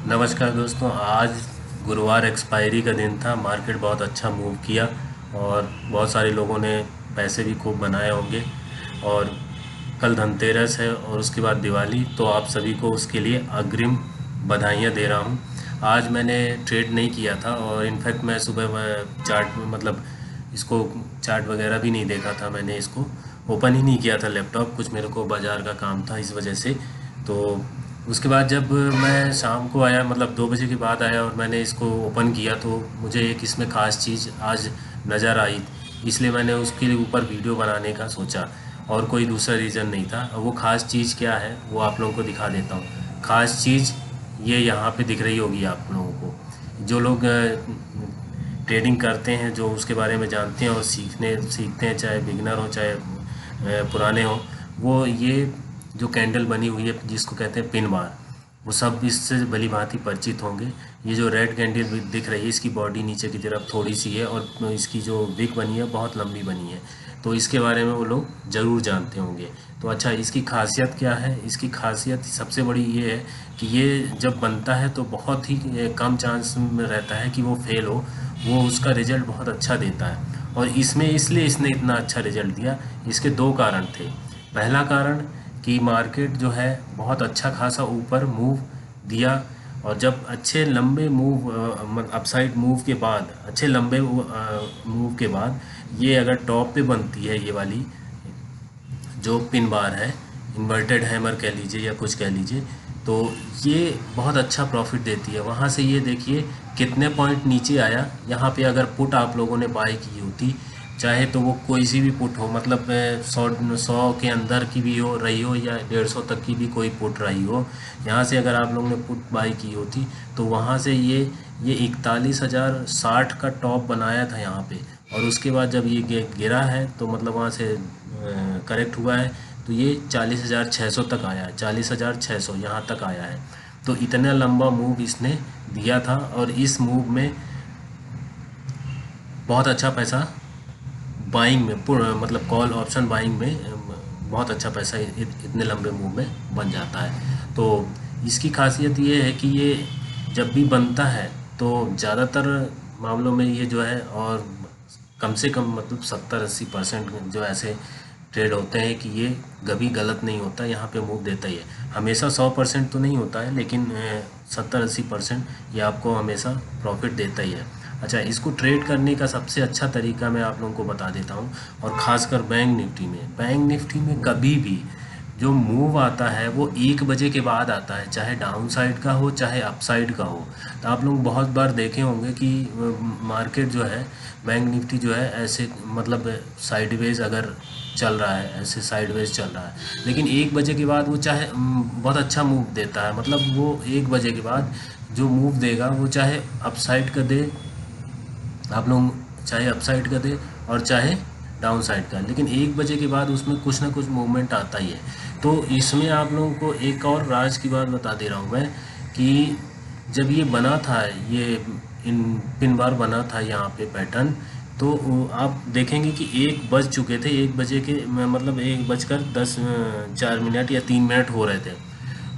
नमस्कार दोस्तों। आज गुरुवार एक्सपायरी का दिन था। मार्केट बहुत अच्छा मूव किया और बहुत सारे लोगों ने पैसे भी खूब बनाए होंगे। और कल धनतेरस है और उसके बाद दिवाली, तो आप सभी को उसके लिए अग्रिम बधाइयाँ दे रहा हूँ। आज मैंने ट्रेड नहीं किया था और इनफैक्ट मैं सुबह चार्ट मतलब इसको चार्ट वगैरह भी नहीं देखा था। मैंने इसको ओपन ही नहीं किया था लैपटॉप, कुछ मेरे को बाज़ार का काम था इस वजह से। तो उसके बाद जब मैं शाम को आया, मतलब 2 बजे के बाद आया और मैंने इसको ओपन किया, तो मुझे एक इसमें ख़ास चीज़ आज नज़र आई। इसलिए मैंने उसके ऊपर वीडियो बनाने का सोचा और कोई दूसरा रीज़न नहीं था। और वो ख़ास चीज़ क्या है वो आप लोगों को दिखा देता हूँ। ख़ास चीज़ ये यहाँ पे दिख रही होगी आप लोगों को। जो लोग ट्रेडिंग करते हैं, जो उसके बारे में जानते हैं और सीखते हैं, चाहे बिगिनर हो चाहे पुराने हो, वो ये जो कैंडल बनी हुई है जिसको कहते हैं पिन बार, वो सब इससे भली भांति परिचित होंगे। ये जो रेड कैंडल दिख रही है, इसकी बॉडी नीचे की तरफ थोड़ी सी है और इसकी जो विक बनी है बहुत लंबी बनी है। तो इसके बारे में वो लोग ज़रूर जानते होंगे। तो अच्छा, इसकी खासियत क्या है? इसकी खासियत सबसे बड़ी ये है कि ये जब बनता है तो बहुत ही कम चांस में रहता है कि वो फेल हो। वो उसका रिज़ल्ट बहुत अच्छा देता है। और इसमें इसलिए इसने इतना अच्छा रिज़ल्ट दिया, इसके दो कारण थे। पहला कारण कि मार्केट जो है बहुत अच्छा खासा ऊपर मूव दिया, और जब अच्छे लंबे मूव अपसाइड मूव के बाद, अच्छे लंबे मूव के बाद ये अगर टॉप पे बनती है, ये वाली जो पिन बार है, इन्वर्टेड हैमर कह लीजिए या कुछ कह लीजिए, तो ये बहुत अच्छा प्रॉफिट देती है। वहाँ से ये देखिए कितने पॉइंट नीचे आया। यहाँ पे अगर पुट आप लोगों ने बाय की होती, चाहे तो वो कोई सी भी पुट हो, मतलब 100 के अंदर की भी हो रही हो या 150 तक की भी कोई पुट रही हो, यहाँ से अगर आप लोगों ने पुट बाय की होती तो वहाँ से ये 41,060 का टॉप बनाया था यहाँ पे। और उसके बाद जब ये गिरा है तो मतलब वहाँ से करेक्ट हुआ है, तो ये 40,600 तक आया है। 40,600 यहाँ तक आया है। तो इतना लंबा मूव इसने दिया था और इस मूव में बहुत अच्छा पैसा बाइंग में मतलब कॉल ऑप्शन बाइंग में बहुत अच्छा पैसा इतने लंबे मूव में बन जाता है। तो इसकी खासियत ये है कि ये जब भी बनता है तो ज़्यादातर मामलों में ये जो है, और कम से कम मतलब 70-80% जो ऐसे ट्रेड होते हैं कि ये कभी गलत नहीं होता, यहाँ पे मूव देता ही है। हमेशा 100% तो नहीं होता है, लेकिन 70-80% ये आपको हमेशा प्रॉफिट देता ही है। अच्छा, इसको ट्रेड करने का सबसे अच्छा तरीका मैं आप लोगों को बता देता हूँ। और ख़ासकर बैंक निफ्टी में कभी भी जो मूव आता है वो 1 बजे के बाद आता है, चाहे डाउन साइड का हो चाहे अप साइड का हो। तो आप लोग बहुत बार देखे होंगे कि मार्केट जो है, बैंक निफ्टी जो है, ऐसे मतलब साइडवेज अगर चल रहा है, ऐसे साइडवेज चल रहा है, लेकिन 1 बजे के बाद वो चाहे बहुत अच्छा मूव देता है। मतलब वो 1 बजे के बाद जो मूव देगा वो चाहे अप साइड का दे, आप लोग चाहे अप साइड का दे और चाहे डाउन साइड का, लेकिन 1 बजे के बाद उसमें कुछ ना कुछ मूवमेंट आता ही है। तो इसमें आप लोगों को एक और राज की बात बता दे रहा हूँ मैं, कि जब ये बना था, ये इन पिन बार बना था यहाँ पे पैटर्न, तो आप देखेंगे कि 1 बज चुके थे। 1 बजे के मतलब 1 बजकर 10 4 मिनट या 3 मिनट हो रहे थे।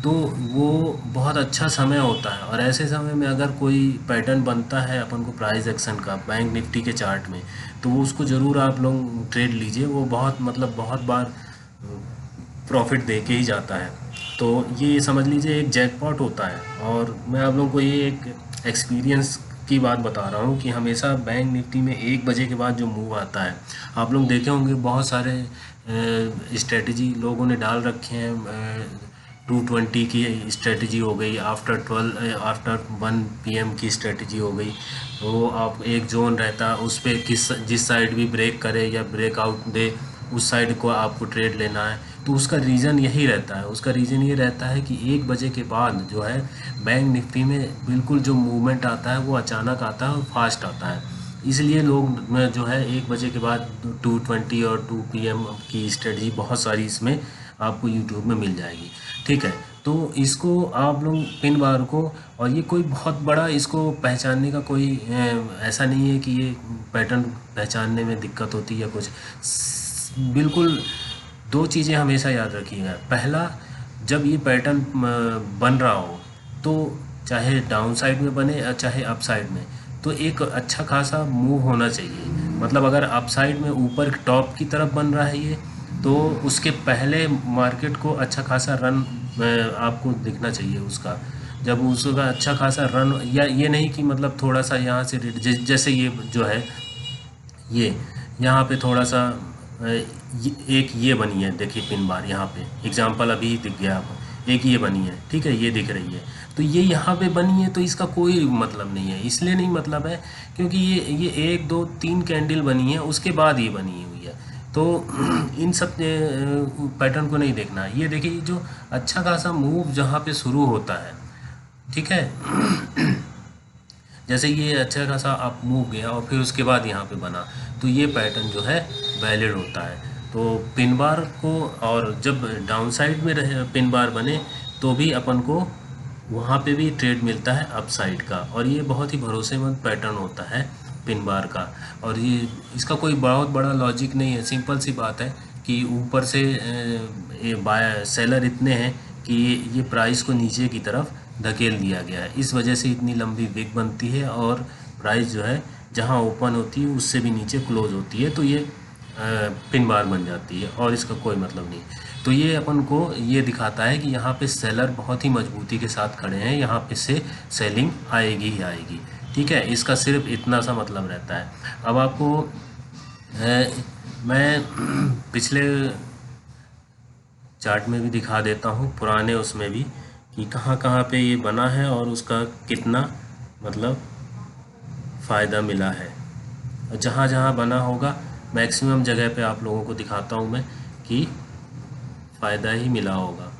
तो वो बहुत अच्छा समय होता है। और ऐसे समय में अगर कोई पैटर्न बनता है अपन को प्राइस एक्शन का बैंक निफ्टी के चार्ट में, तो वो उसको ज़रूर आप लोग ट्रेड लीजिए। वो बहुत मतलब बहुत बार प्रॉफिट दे के ही जाता है। तो ये समझ लीजिए एक जैकपॉट होता है। और मैं आप लोगों को ये एक एक्सपीरियंस की बात बता रहा हूँ कि हमेशा बैंक निफ्टी में 1 बजे के बाद जो मूव आता है, आप लोग देखे होंगे बहुत सारे स्ट्रेटजी लोगों ने डाल रखे हैं। 220 की स्ट्रेटजी हो गई, आफ्टर 1 PM की स्ट्रेटजी हो गई। वो आप एक जोन रहता है उस पर जिस साइड भी ब्रेक करे या ब्रेकआउट दे, उस साइड को आपको ट्रेड लेना है। तो उसका रीज़न यही रहता है, उसका रीज़न ये रहता है कि 1 बजे के बाद जो है बैंक निफ्टी में बिल्कुल जो मूवमेंट आता है वो अचानक आता है और फास्ट आता है। इसलिए लोग जो है 1 बजे के बाद 220 और 2 PM की स्ट्रेटजी बहुत सारी इसमें आपको यूट्यूब में मिल जाएगी। ठीक है, तो इसको आप लोग पिन बार को, और ये कोई बहुत बड़ा इसको पहचानने का कोई ऐसा नहीं है कि ये पैटर्न पहचानने में दिक्कत होती है या कुछ। बिल्कुल दो चीज़ें हमेशा याद रखिएगा। पहला, जब ये पैटर्न बन रहा हो तो चाहे डाउन साइड में बने या चाहे अप साइड में, तो एक अच्छा खासा मूव होना चाहिए। मतलब अगर अप साइड में ऊपर टॉप की तरफ बन रहा है ये, तो उसके पहले मार्केट को अच्छा खासा रन आपको दिखना चाहिए उसका। जब उसका अच्छा खासा रन, या ये नहीं कि मतलब थोड़ा सा यहाँ से जैसे ये जो है, ये यहाँ पे थोड़ा सा एक ये बनी है, देखिए पिन बार यहाँ पे एग्जांपल अभी दिख गया आपको, एक ये बनी है, ठीक है, ये दिख रही है। तो ये यहाँ पे बनी है तो इसका कोई मतलब नहीं है। इसलिए नहीं मतलब है क्योंकि ये एक दो तीन कैंडल बनी है उसके बाद ये बनी हुई है। तो इन सब पैटर्न को नहीं देखना। ये देखिए जो अच्छा खासा मूव जहाँ पे शुरू होता है, ठीक है, जैसे ये अच्छा खासा अप मूव गया और फिर उसके बाद यहाँ पे बना, तो ये पैटर्न जो है वैलिड होता है। तो पिन बार को, और जब डाउन साइड में रहे पिन बार बने तो भी अपन को वहाँ पे भी ट्रेड मिलता है अप साइड का, और ये बहुत ही भरोसेमंद पैटर्न होता है पिन बार का। और ये इसका कोई बहुत बड़ा लॉजिक नहीं है, सिंपल सी बात है कि ऊपर से ये बाय सेलर इतने हैं कि ये प्राइस को नीचे की तरफ धकेल दिया गया है, इस वजह से इतनी लंबी विक बनती है और प्राइस जो है जहां ओपन होती है उससे भी नीचे क्लोज होती है, तो ये पिन बार बन जाती है और इसका कोई मतलब नहीं। तो ये अपन को ये दिखाता है कि यहाँ पे सेलर बहुत ही मजबूती के साथ खड़े हैं, यहाँ पे से सेलिंग आएगी ही आएगी, ठीक है। इसका सिर्फ इतना सा मतलब रहता है। अब आपको मैं पिछले चार्ट में भी दिखा देता हूँ, पुराने उसमें भी, कि कहाँ कहाँ पे ये बना है और उसका कितना मतलब फ़ायदा मिला है। और जहाँ जहाँ बना होगा मैक्सिमम जगह पे आप लोगों को दिखाता हूँ मैं कि फ़ायदा ही मिला होगा।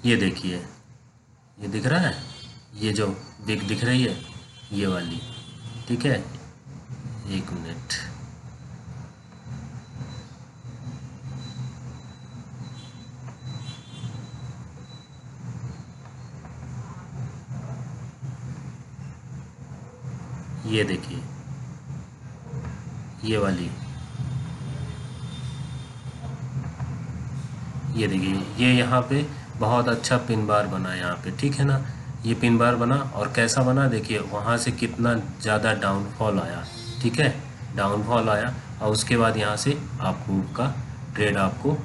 ये देखिए, ये दिख रहा है, ये जो विक दिख रही है ये वाली, ठीक है, एक मिनट, ये देखिए ये वाली, ये देखिए ये यहाँ पे बहुत अच्छा पिन बार बना यहाँ पे, ठीक है ना। ये पिन बार बना और कैसा बना देखिए, वहाँ से कितना ज़्यादा डाउनफॉल आया, ठीक है, डाउनफॉल आया और उसके बाद यहाँ से आप मूव का ट्रेड आपको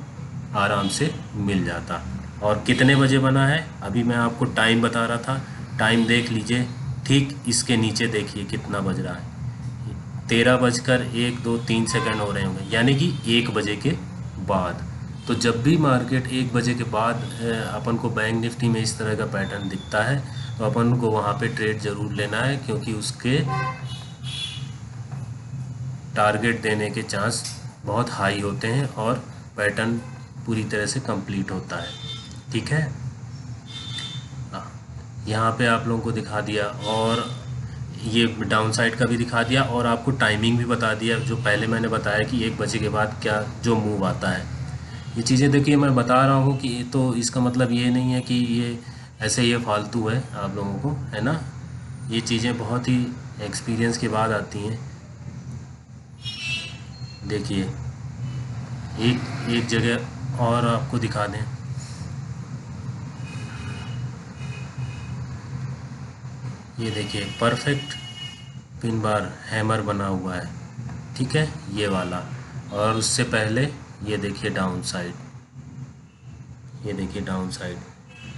आराम से मिल जाता। और कितने बजे बना है अभी मैं आपको टाइम बता रहा था, टाइम देख लीजिए, ठीक इसके नीचे देखिए कितना बज रहा है, 13:1, 2, 3 सेकंड हो रहे होंगे, यानी कि 1 बजे के बाद। तो जब भी मार्केट 1 बजे के बाद अपन को बैंक निफ्टी में इस तरह का पैटर्न दिखता है तो अपन को वहाँ पे ट्रेड ज़रूर लेना है, क्योंकि उसके टारगेट देने के चांस बहुत हाई होते हैं और पैटर्न पूरी तरह से कंप्लीट होता है, ठीक है। यहाँ पे आप लोगों को दिखा दिया और ये डाउन साइड का भी दिखा दिया और आपको टाइमिंग भी बता दिया, जो पहले मैंने बताया कि 1 बजे के बाद क्या जो मूव आता है। ये चीज़ें देखिए मैं बता रहा हूँ कि तो इसका मतलब ये नहीं है कि ये ऐसे ये फालतू है आप लोगों को, है ना। ये चीज़ें बहुत ही एक्सपीरियंस के बाद आती हैं। देखिए एक जगह और आपको दिखा दें, ये देखिए परफेक्ट पिन बार हैमर बना हुआ है, ठीक है, ये वाला। और उससे पहले ये देखिए डाउन साइड, ये देखिए डाउन साइड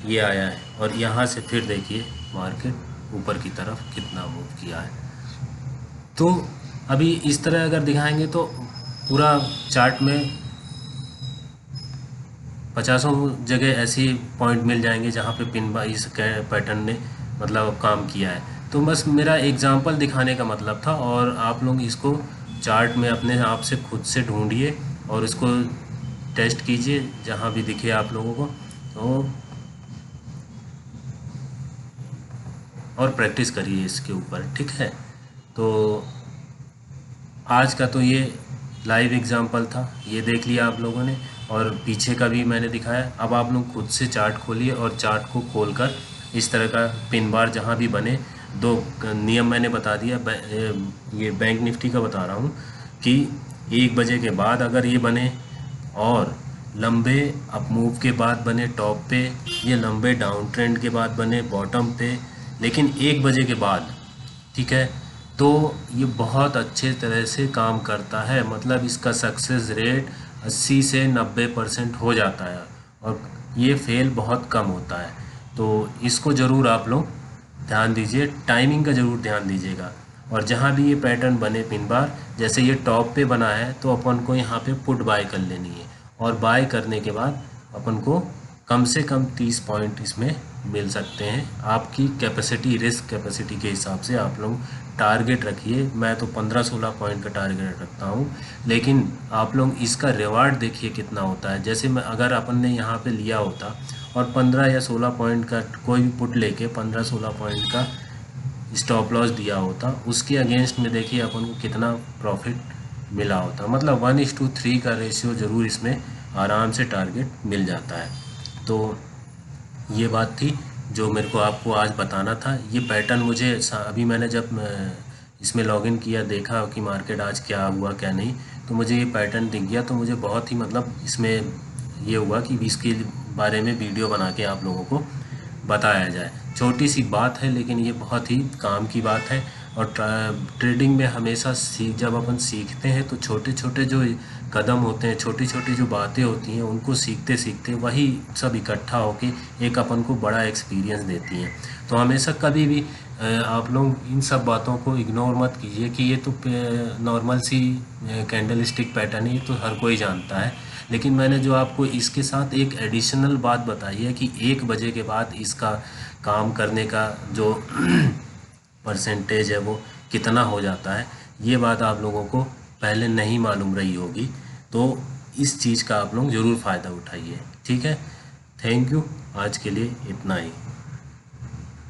ये आया है और यहाँ से फिर देखिए मार्केट ऊपर की तरफ कितना मूव किया है। तो अभी इस तरह अगर दिखाएंगे तो पूरा चार्ट में 50 जगह ऐसी पॉइंट मिल जाएंगे जहाँ पे पिन बार इस पैटर्न ने मतलब काम किया है। तो बस मेरा एग्जांपल दिखाने का मतलब था, और आप लोग इसको चार्ट में अपने आप से खुद से ढूंढिए और इसको टेस्ट कीजिए जहाँ भी दिखे आप लोगों को, तो और प्रैक्टिस करिए इसके ऊपर, ठीक है। तो आज का तो ये लाइव एग्जांपल था, ये देख लिया आप लोगों ने, और पीछे का भी मैंने दिखाया। अब आप लोग खुद से चार्ट खोलिए और चार्ट को खोलकर इस तरह का पिन बार जहाँ भी बने, 2 नियम मैंने बता दिया, ये बैंक निफ्टी का बता रहा हूँ कि 1 बजे के बाद अगर ये बने और लंबे अप मूव के बाद बने टॉप पे, ये लंबे डाउन ट्रेंड के बाद बने बॉटम पे, लेकिन 1 बजे के बाद, ठीक है, तो ये बहुत अच्छे तरह से काम करता है। मतलब इसका सक्सेस रेट 80 से 90% हो जाता है और ये फेल बहुत कम होता है। तो इसको ज़रूर आप लोग ध्यान दीजिए, टाइमिंग का ज़रूर ध्यान दीजिएगा। और जहाँ भी ये पैटर्न बने पिन बार, जैसे ये टॉप पे बना है तो अपन को यहाँ पे पुट बाय कर लेनी है, और बाय करने के बाद अपन को कम से कम 30 पॉइंट इसमें मिल सकते हैं। आपकी कैपेसिटी, रिस्क कैपेसिटी के हिसाब से आप लोग टारगेट रखिए। मैं तो 15-16 पॉइंट का टारगेट रखता हूँ, लेकिन आप लोग इसका रिवार्ड देखिए कितना होता है। जैसे मैं अगर अपन ने यहाँ पे लिया होता और 15 या 16 पॉइंट का कोई भी पुट लेके 15-16 पॉइंट का स्टॉप लॉस दिया होता, उसके अगेंस्ट में देखिए अपन को कितना प्रॉफिट मिला होता। मतलब 1:3 का रेशियो ज़रूर इसमें आराम से टारगेट मिल जाता है। तो ये बात थी जो मेरे को आपको आज बताना था। ये पैटर्न मुझे अभी मैंने जब इसमें लॉगिन किया, देखा कि मार्केट आज क्या हुआ क्या नहीं, तो मुझे ये पैटर्न दिख गया। तो मुझे बहुत ही मतलब इसमें ये हुआ कि इसके बारे में वीडियो बना के आप लोगों को बताया जाए। छोटी सी बात है लेकिन ये बहुत ही काम की बात है। और ट्रेडिंग में हमेशा जब अपन सीखते हैं तो छोटे छोटे जो कदम होते हैं, छोटी छोटी जो बातें होती हैं, उनको सीखते सीखते वही सब इकट्ठा होके एक अपन को बड़ा एक्सपीरियंस देती हैं। तो हमेशा कभी भी आप लोग इन सब बातों को इग्नोर मत कीजिए कि ये तो नॉर्मल सी कैंडल स्टिक पैटर्न है, ये तो हर कोई जानता है। लेकिन मैंने जो आपको इसके साथ एक एडिशनल बात बताई है कि 1 बजे के बाद इसका काम करने का जो परसेंटेज है वो कितना हो जाता है, ये बात आप लोगों को पहले नहीं मालूम रही होगी। तो इस चीज़ का आप लोग ज़रूर फ़ायदा उठाइए, ठीक है। थैंक यू, आज के लिए इतना ही।